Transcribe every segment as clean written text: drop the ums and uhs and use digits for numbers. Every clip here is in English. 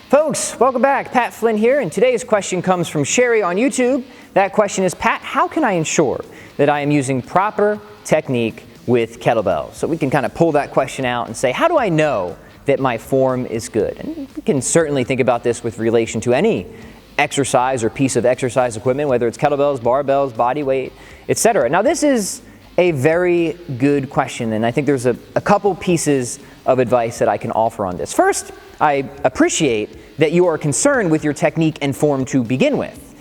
Folks, welcome back. Pat Flynn here, and today's question comes from Sherry on YouTube. That question is, Pat, how can I ensure that I am using proper technique with kettlebells? So we can kind of pull that question out and say, how do I know that my form is good? And we can certainly think about this with relation to any exercise or piece of exercise equipment, whether it's kettlebells, barbells, body weight, etc. Now, this is a very good question, and I think there's a couple pieces of advice that I can offer on this. First, I appreciate that you are concerned with your technique and form to begin with.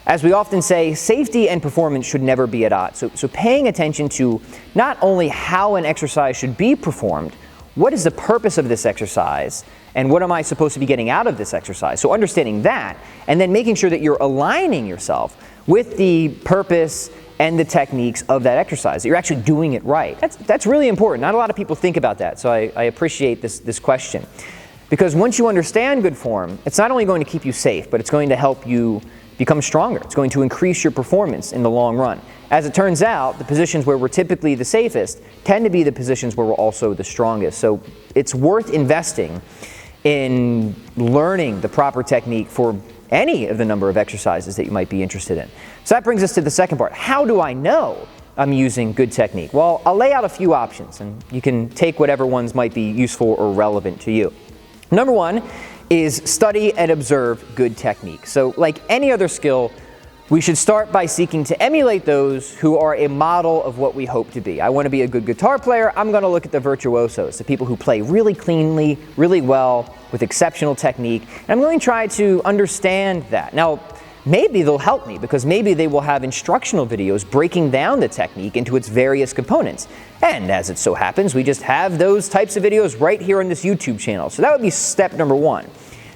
As we often say, safety and performance should never be at odds. So paying attention to not only how an exercise should be performed, what is the purpose of this exercise, and what am I supposed to be getting out of this exercise? So understanding that, and then making sure that you're aligning yourself with the purpose and the techniques of that exercise, that you're actually doing it right. That's really important. Not a lot of people think about that, so I appreciate this question. Because once you understand good form, it's not only going to keep you safe, but it's going to help you become stronger. It's going to increase your performance in the long run. As it turns out, the positions where we're typically the safest tend to be the positions where we're also the strongest. So it's worth investing in learning the proper technique for any of the number of exercises that you might be interested in. So that brings us to the second part. How do I know I'm using good technique? Well, I'll lay out a few options, and you can take whatever ones might be useful or relevant to you. Number one is study and observe good technique. So like any other skill, we should start by seeking to emulate those who are a model of what we hope to be. I want to be a good guitar player. I'm going to look at the virtuosos, the people who play really cleanly, really well, with exceptional technique. And I'm going to try to understand that. Now, maybe they'll help me because maybe they will have instructional videos breaking down the technique into its various components. And as it so happens, we just have those types of videos right here on this YouTube channel. So that would be step number one.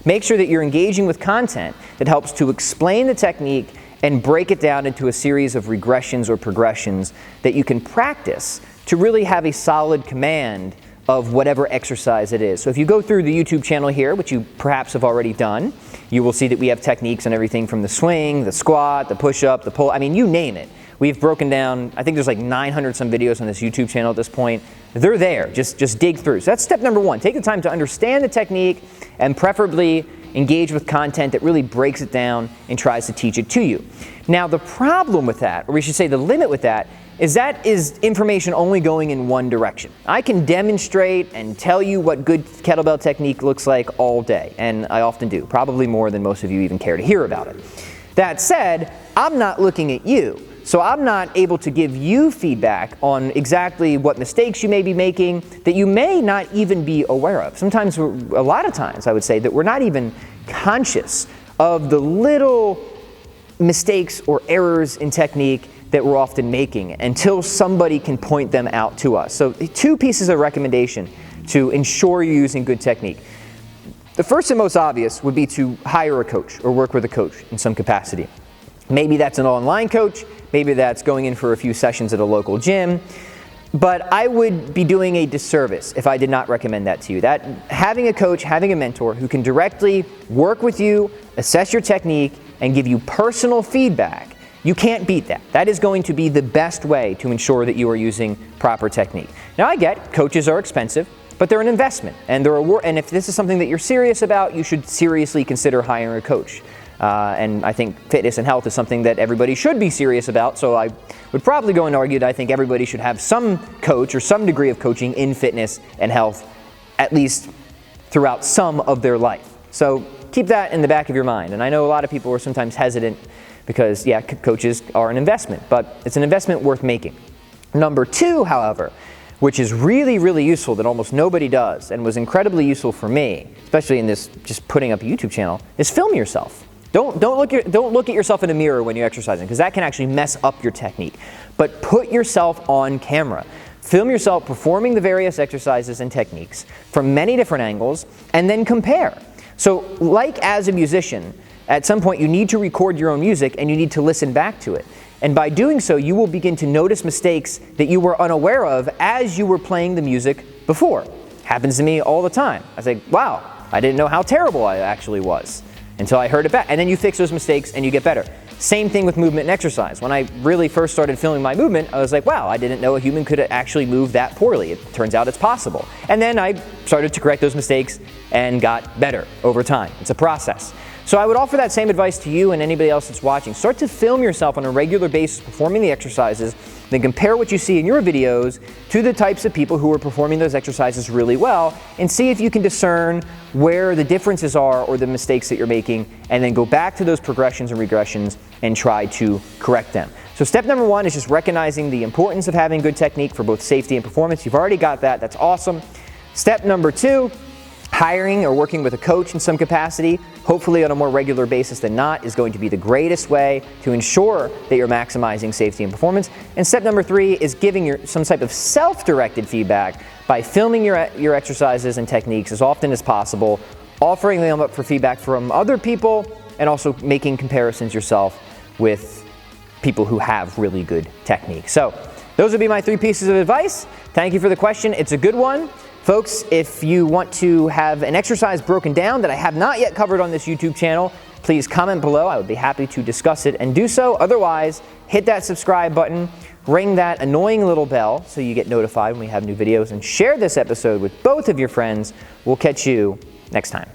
Make sure that you're engaging with content that helps to explain the technique and break it down into a series of regressions or progressions that you can practice to really have a solid command of whatever exercise it is. So if you go through the YouTube channel here, which you perhaps have already done, you will see that we have techniques on everything from the swing, the squat, the push-up, the pull, I mean, you name it. We've broken down, I think there's like 900 some videos on this YouTube channel at this point. They're there, just dig through. So that's step number one. Take the time to understand the technique and preferably engage with content that really breaks it down and tries to teach it to you. Now the problem with that, or we should say the limit with that is information only going in one direction. I can demonstrate and tell you what good kettlebell technique looks like all day, and I often do, probably more than most of you even care to hear about it. That said, I'm not looking at you, so I'm not able to give you feedback on exactly what mistakes you may be making that you may not even be aware of. Sometimes, a lot of times, I would say that we're not even conscious of the little mistakes or errors in technique that we're often making until somebody can point them out to us. So two pieces of recommendation to ensure you're using good technique. The first and most obvious would be to hire a coach or work with a coach in some capacity. Maybe that's an online coach, maybe that's going in for a few sessions at a local gym, but I would be doing a disservice if I did not recommend that to you. That having a coach, having a mentor who can directly work with you, assess your technique, and give you personal feedback, you can't beat that. That is going to be the best way to ensure that you are using proper technique. Now I get coaches are expensive, but they're an investment, and and if this is something that you're serious about, you should seriously consider hiring a coach. And I think fitness and health is something that everybody should be serious about, so I would probably go and argue that I think everybody should have some coach or some degree of coaching in fitness and health, at least throughout some of their life. So keep that in the back of your mind. And I know a lot of people are sometimes hesitant because, yeah, coaches are an investment, but it's an investment worth making. Number two, however, which is really, really useful that almost nobody does and was incredibly useful for me, especially in this just putting up a YouTube channel, is film yourself. Don't look at yourself in a mirror when you're exercising, because that can actually mess up your technique. But put yourself on camera. Film yourself performing the various exercises and techniques from many different angles, and then compare. So like as a musician, at some point you need to record your own music and you need to listen back to it. And by doing so, you will begin to notice mistakes that you were unaware of as you were playing the music before. Happens to me all the time. I say, wow, I didn't know how terrible I actually was until I heard it back. And then you fix those mistakes and you get better. Same thing with movement and exercise. When I really first started filming my movement, I was like, wow, I didn't know a human could actually move that poorly. It turns out it's possible. And then I started to correct those mistakes and got better over time. It's a process. So I would offer that same advice to you and anybody else that's watching. Start to film yourself on a regular basis performing the exercises, then compare what you see in your videos to the types of people who are performing those exercises really well, and see if you can discern where the differences are or the mistakes that you're making, and then go back to those progressions and regressions and try to correct them. So step number 1 is just recognizing the importance of having good technique for both safety and performance. You've already got that. That's awesome. Step number 2, hiring or working with a coach in some capacity, hopefully on a more regular basis than not, is going to be the greatest way to ensure that you're maximizing safety and performance. And step number 3 is giving some type of self-directed feedback by filming your exercises and techniques as often as possible, offering them up for feedback from other people, and also making comparisons yourself with people who have really good technique. So those would be my 3 pieces of advice. Thank you for the question. It's a good one. Folks, if you want to have an exercise broken down that I have not yet covered on this YouTube channel, please comment below. I would be happy to discuss it and do so. Otherwise, hit that subscribe button, ring that annoying little bell so you get notified when we have new videos, and share this episode with both of your friends. We'll catch you next time.